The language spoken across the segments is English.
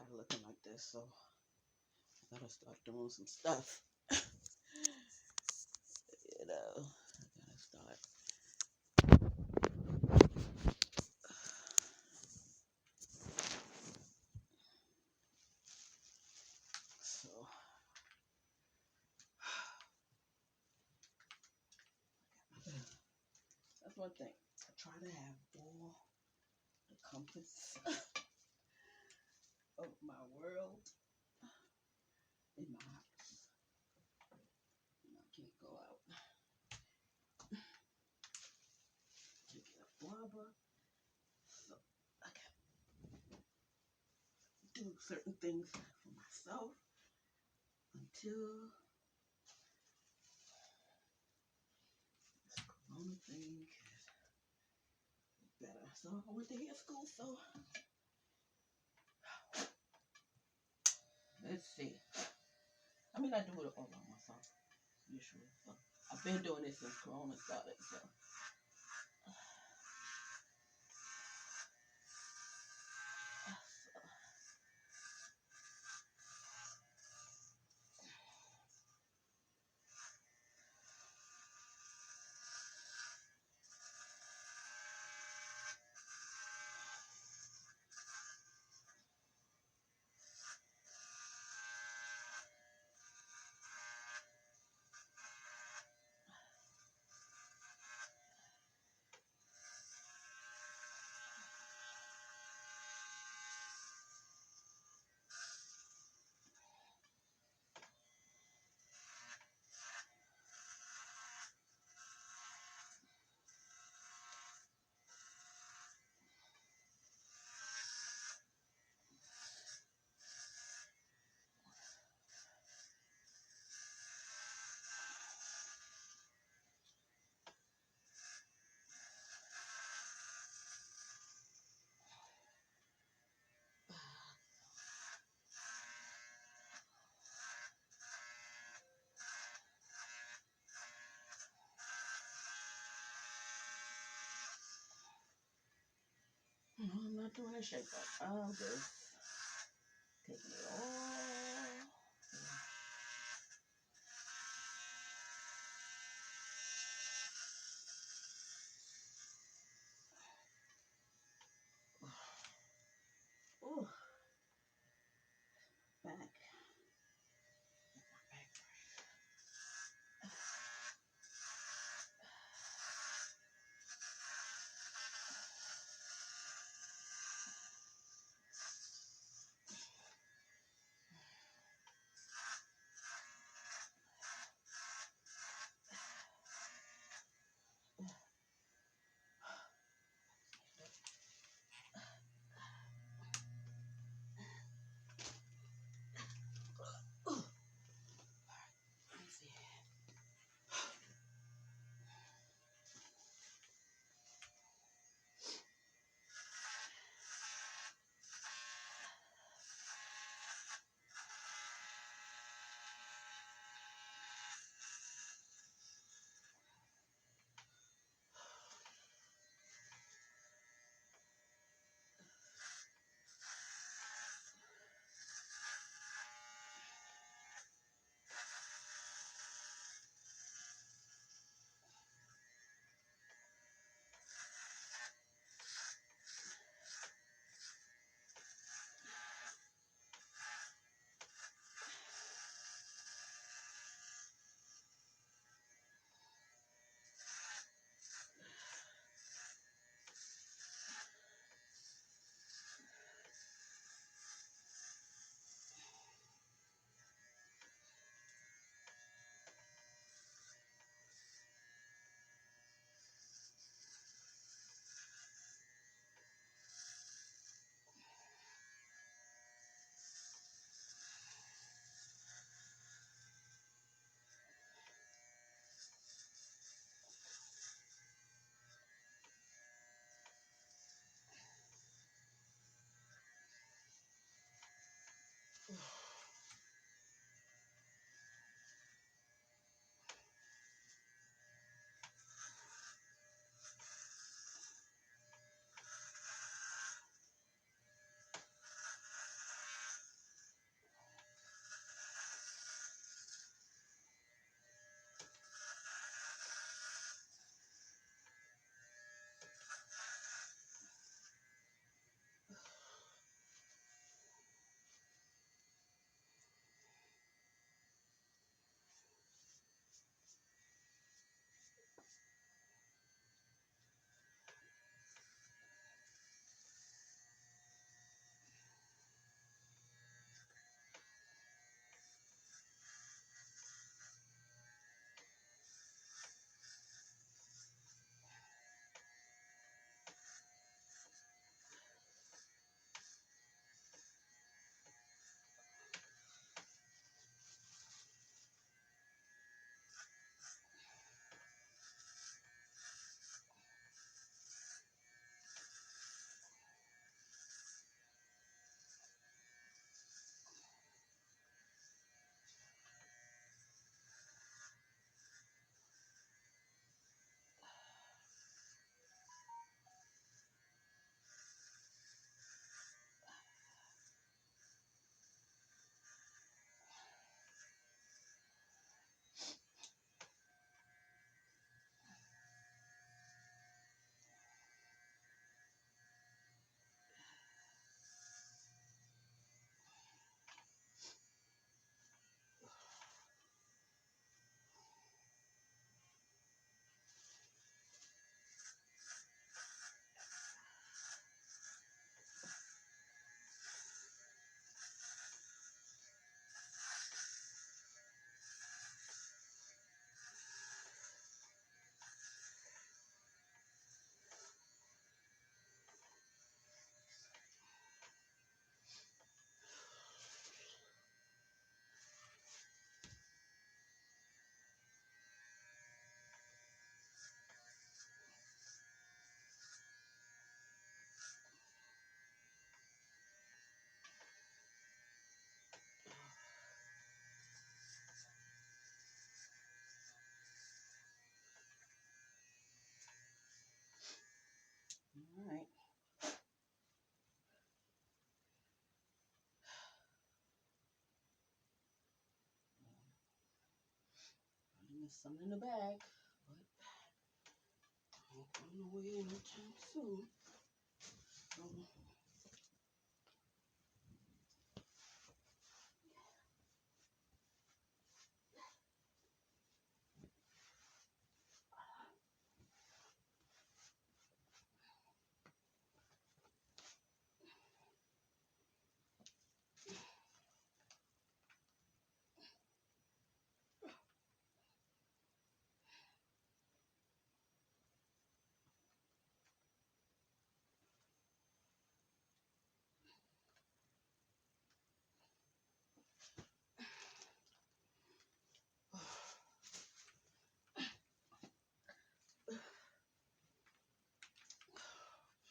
of looking like this, so I gotta start doing some stuff. You know, I gotta start. So that's one thing. I try to have all the comforts of my world in my house. And I can't go out to get a barber. So I can do certain things for myself until this corona thing is better. So I went to hair school, so let's see. I mean, I do it all by myself, usually. So I've been doing this since corona started, so. No, I'm not doing a shape up. I'm just taking it all. Oh, back. Back. There's some in the bag, but I ain't going away anytime soon. So,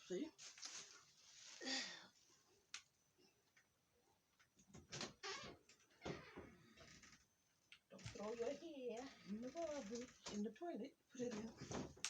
see? Don't throw your hair in the garbage, in the toilet. Put it in the garbage.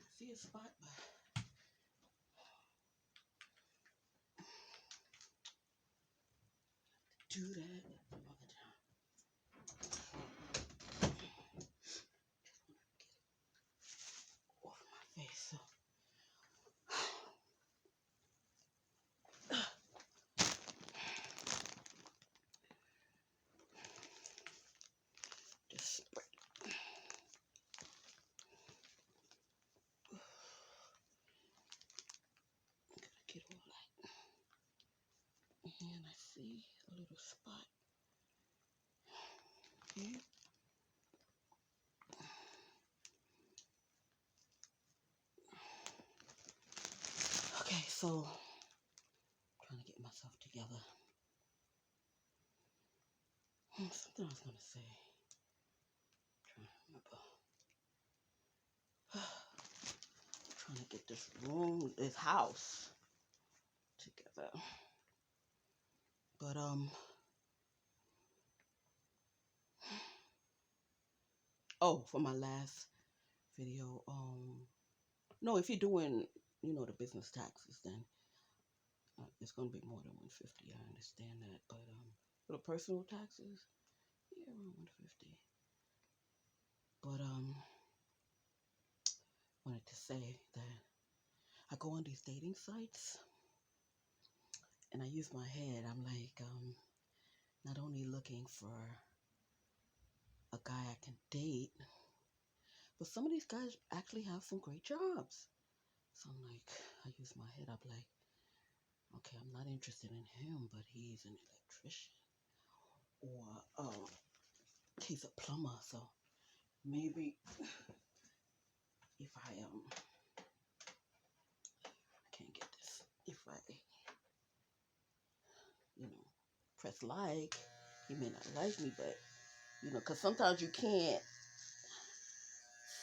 I see a spot, but do that some other time. Off my face. So. Just spread. Gotta get all that. And I see a little spot here. Okay, so trying to get myself together. Something I was gonna say. I'm trying to remember. Trying to get this room, this house together. But oh, for my last video, no, if you're doing, the business taxes, then it's gonna be more than 150. I understand that, but for the personal taxes, yeah, around 150. But wanted to say that I go on these dating sites and I use my head. I'm like, not only looking for a guy I can date, but some of these guys actually have some great jobs. So I'm like, I use my head. I'm like, okay, I'm not interested in him, but he's an electrician or he's a plumber. So maybe if I can't get this. If I press like, he may not like me, but because sometimes you can't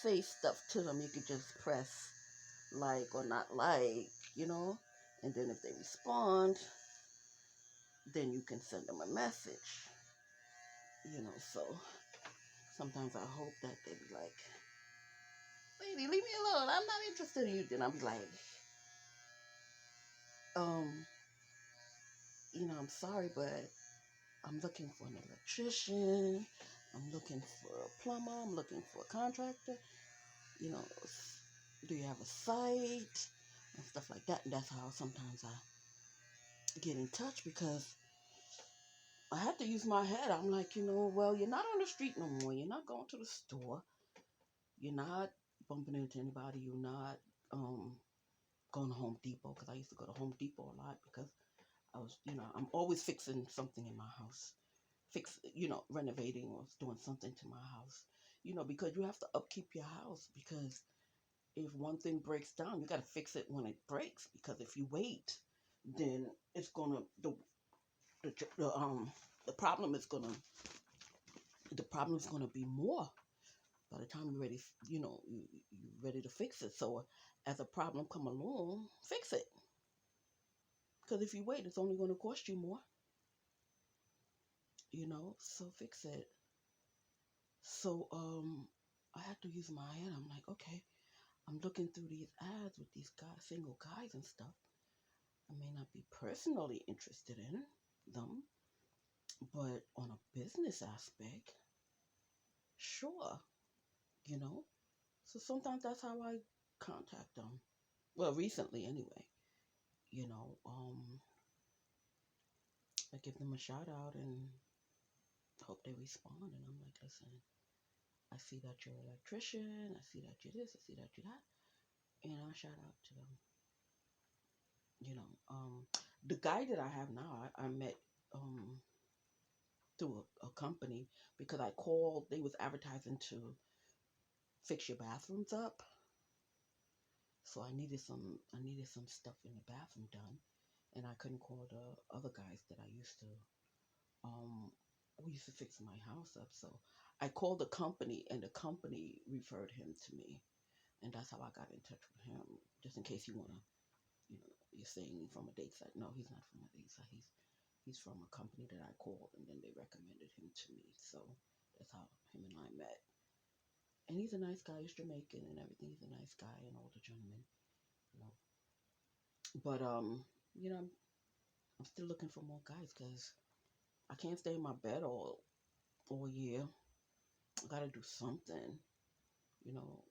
say stuff to them. You could just press like or not like, and then if they respond, then you can send them a message, so sometimes I hope that they be like, lady, leave me alone, I'm not interested in you. Then I'll be like, I'm sorry, but I'm looking for an electrician, I'm looking for a plumber, I'm looking for a contractor, Do you have a site? And stuff like that. And that's how sometimes I get in touch because I had to use my head. I'm like, well, you're not on the street no more. You're not going to the store. You're not bumping into anybody. You're not going to Home Depot because I used to go to Home Depot a lot because I was, I'm always fixing something in my house, renovating or doing something to my house, because you have to upkeep your house because if one thing breaks down, you got to fix it when it breaks because if you wait, then it's gonna the problem is gonna be more by the time you're ready. You're ready to fix it. So as a problem come along, fix it because if you wait, it's only going to cost you more. So fix it. So I had to use my head. I'm like, okay, I'm looking through these ads with these guys, single guys and stuff. I may not be personally interested in them, but on a business aspect, sure, you know. So sometimes that's how I contact them. Well, recently anyway, you know, um, I give them a shout out and hope they respond. And I'm like, listen, I see that you're an electrician. I see that you're this. I see that you're that. And I shout out to them. You know, the guy that I have now, I met through a company because I called. They was advertising to fix your bathrooms up. So I needed some stuff in the bathroom done, and I couldn't call the other guys that I used to we used to fix my house up. So I called the company, and the company referred him to me, and that's how I got in touch with him. Just in case you wanna, you're saying from a date site. No, he's not from a date site. He's from a company that I called, and then they recommended him to me. So that's how him and I met. And he's a nice guy. He's Jamaican and everything. He's a nice guy, an older gentleman, you know. But I'm still looking for more guys because I can't stay in my bed all year. I gotta do something.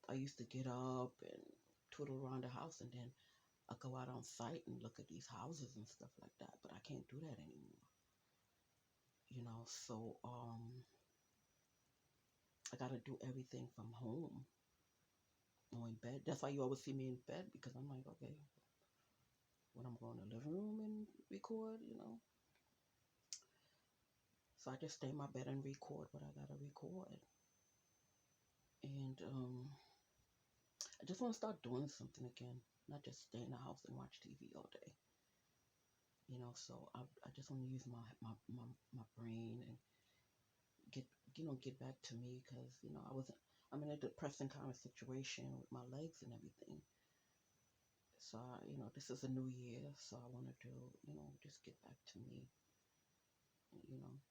I used to get up and twiddle around the house, and then I go out on site and look at these houses and stuff like that. But I can't do that anymore. So I gotta do everything from home or in bed. That's why you always see me in bed because I'm like, okay, when I'm going to the living room and record. So I just stay in my bed and record what I gotta record. And I just want to start doing something again, not just stay in the house and watch TV all day. So I just want to use my brain and get back to me because I'm in a depressing kind of situation with my legs and everything. So this is a new year, so I want to do just get back to me. You know,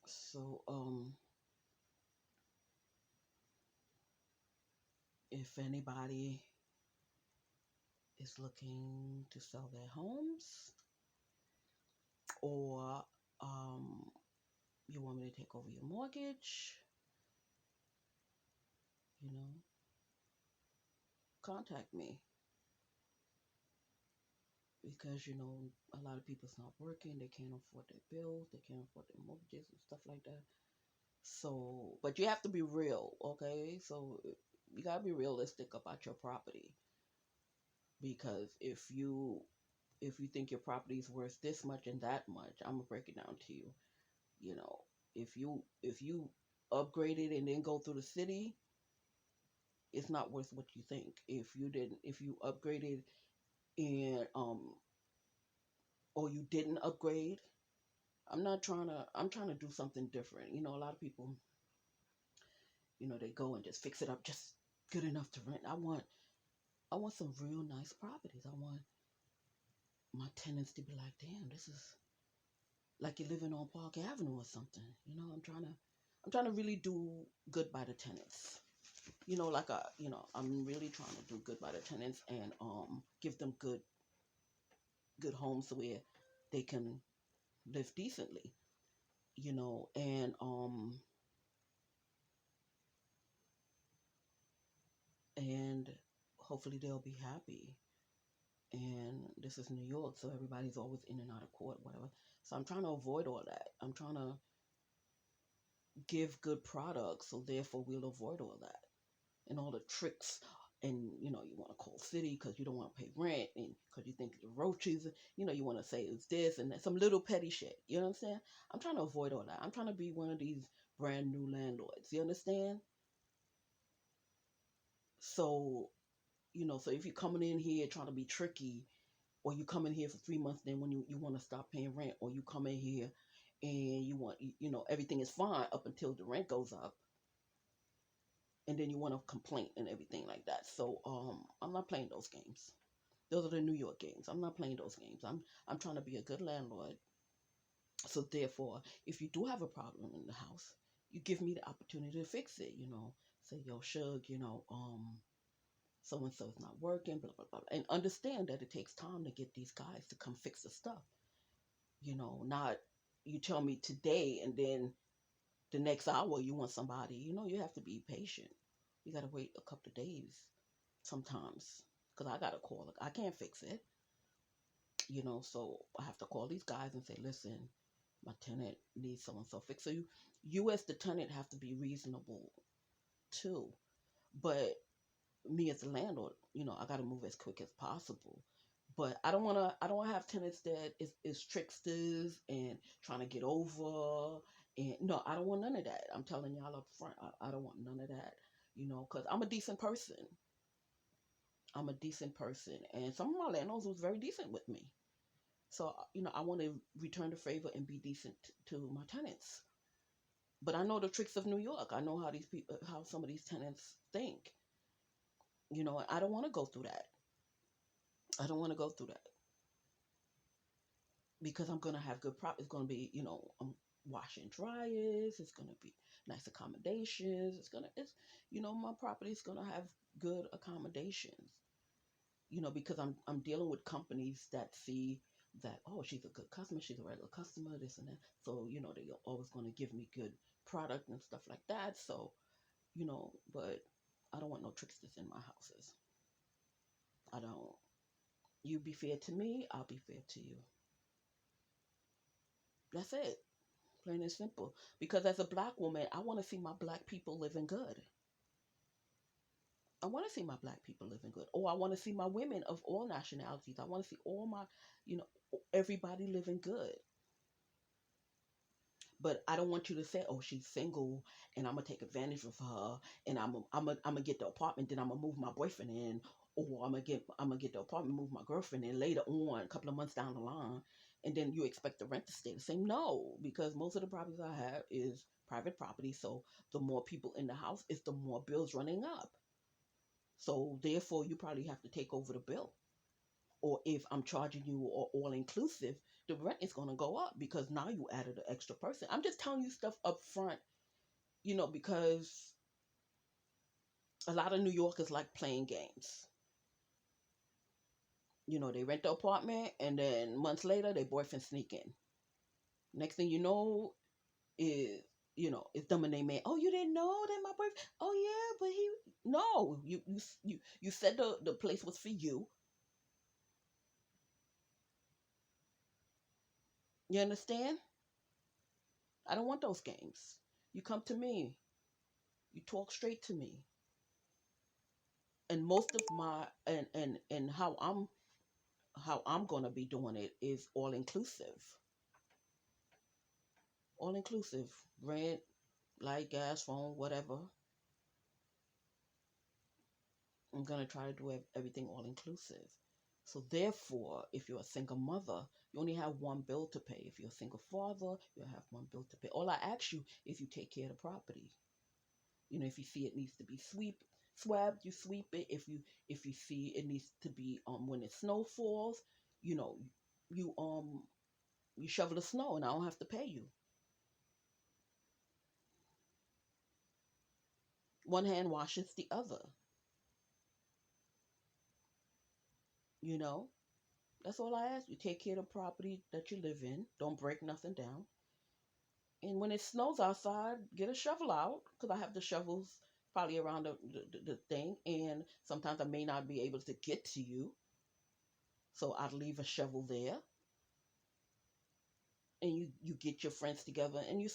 so if anybody is looking to sell their homes or you want me to take over your mortgage, you know, contact me because a lot of people's not working, they can't afford their bills, they can't afford their mortgages and stuff like that. So, but you have to be real, okay? So you gotta be realistic about your property because if you think your property is worth this much and that much, I'm gonna break it down to you. You know, if you upgrade it and then go through the city, it's not worth what you think. If you upgraded and or you didn't upgrade, I'm trying to do something different. A lot of people, they go and just fix it up just good enough to rent. I want some real nice properties. I want my tenants to be like, damn, this is like you're living on Park Avenue or something. I'm trying to really do good by the tenants. I'm really trying to do good by the tenants and give them good homes where they can live decently. And and hopefully they'll be happy. And this is New York, so everybody's always in and out of court, whatever. So I'm trying to avoid all that. I'm trying to give good products, so therefore we'll avoid all that and all the tricks. And you want to call city because you don't want to pay rent, and because you think the roaches, you want to say it's this and that, some little petty shit. You know what I'm saying? I'm trying to avoid all that. I'm trying to be one of these brand new landlords. You understand? So so if you're coming in here trying to be tricky, or you come in here for 3 months, then when you want to stop paying rent, or you come in here and you want everything is fine up until the rent goes up, and then you want to complain and everything like that. So I'm not playing those games. Those are the New York games. I'm not playing those games. I'm trying to be a good landlord. So therefore, if you do have a problem in the house, you give me the opportunity to fix it. Say, yo, Shug, so and so is not working, blah blah blah, and understand that it takes time to get these guys to come fix the stuff. Not you tell me today and then the next hour you want somebody. You have to be patient. You got to wait a couple of days sometimes, because I got to call it. I can't fix it. So I have to call these guys and say, listen, my tenant needs so and so fix. So you as the tenant have to be reasonable too. But me as a landlord, I got to move as quick as possible. But I don't want to have tenants that is tricksters and trying to get over. And no, I don't want none of that. I'm telling y'all up front, I don't want none of that. Because I'm a decent person. I'm a decent person. And some of my landlords was very decent with me. So, I want to return the favor and be decent to my tenants. But I know the tricks of New York. I know how these people, how some of these tenants think. I don't want to go through that. I don't want to go through that because I'm gonna have good prop. It's gonna be, washing dryers. It's gonna be nice accommodations. My property's gonna have good accommodations. Because I'm dealing with companies that see that, oh, she's a good customer, she's a regular customer, this and that. So they're always gonna give me good product and stuff like that. So but I don't want no tricksters in my houses. I don't. You be fair to me, I'll be fair to you. That's it. Plain and simple. Because as a black woman, I want to see my black people living good. I want to see my black people living good. Or I want to see my women of all nationalities. I want to see all my, you know, everybody living good. But I don't want you to say, "Oh, she's single, and I'm gonna take advantage of her, and I'm gonna get the apartment, then I'm gonna move my boyfriend in, or I'm gonna get the apartment, move my girlfriend in later on, a couple of months down the line, and then you expect the rent to stay the same." No, because most of the properties I have is private property, so the more people in the house, is the more bills running up. So therefore, you probably have to take over the bill. Or if I'm charging you all inclusive, the rent is going to go up because now you added an extra person. I'm just telling you stuff up front, because a lot of New Yorkers like playing games. They rent the apartment and then months later, their boyfriend sneak in. Next thing you know is, it's them and they man. Oh, you didn't know that my boyfriend? Oh yeah, but he no. You said the place was for you. You understand? I don't want those games. You come to me. You talk straight to me. And most of my and how I'm going to be doing it is all inclusive rent, light, gas, phone, whatever. I'm going to try to do everything all inclusive. So therefore, if you're a single mother, you only have one bill to pay. If you're a single father, you have one bill to pay. All I ask you is you take care of the property. If you see it needs to be swabbed, you sweep it. If you see it needs to be when it snow falls, you know you you shovel the snow and I don't have to pay you. One hand washes the other. you know that's all I ask. You take care of the property that you live in, don't break nothing down, and when it snows outside, get a shovel out, because I have the shovels probably around the thing, and sometimes I may not be able to get to you, so I'd leave a shovel there, and you get your friends together and you